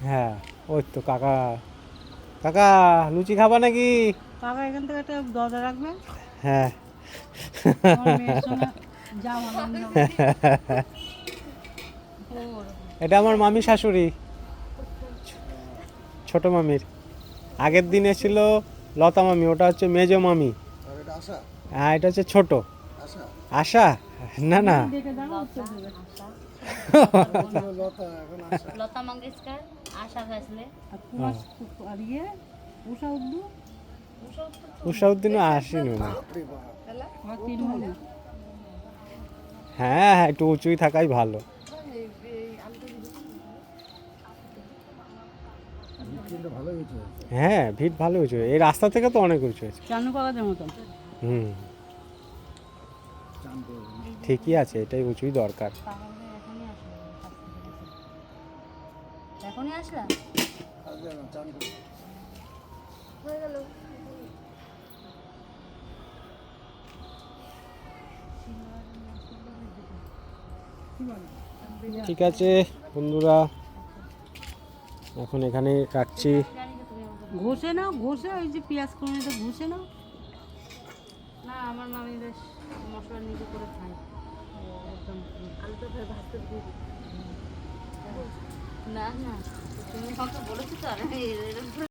হ্যাঁ, ওই তো কাকা। কাকা লুচি খাবা নাকি? কাকা এখান থেকে একটা দরজা রাখবে, হ্যাঁ। আমার মেয়ের সঙ্গে যাও আনন্দ হবে। এটা আমার মামি শাশুড়ি, ছোট মামির। আগের দিনে ছিল লতা মামি, ওটা হচ্ছে মেজো মামি। হ্যাঁ, এটা হচ্ছে ছোট আশা। না না, দেখে দাও উত্তর দেবে। লতা মঙ্গেশকর, আশা ভোসলে, আর কুমার আর ইয়ে উষা উদ্দু উষাউদ্দিনও আসেনি না। আর তিনমণি। হ্যাঁ হ্যাঁ, একটু উঁচুই থাকাই ভালো। হ্যাঁ, ভিড় ভালো হয়েছে, এই রাস্তা থেকে তো অনেক উঁচু হয়েছে। চানু কাকাদের মতন। হুম, ঠিকই আছে, এটাই উঁচুই দরকার। এখনই আসলা হয়ে গেল। ঠিক আছে বন্ধুরা, এখন এখানে রাখছি। ঘষে নাও, ঘষে ওই যে পেঁয়াজ কমিয়ে ঘষে নাও। না, আমার মামি বেশ মশলা নিজে করে খায় একদম। আলু তো ভাজতে দিই না না, তুমি আমাকে বলেছো তো আর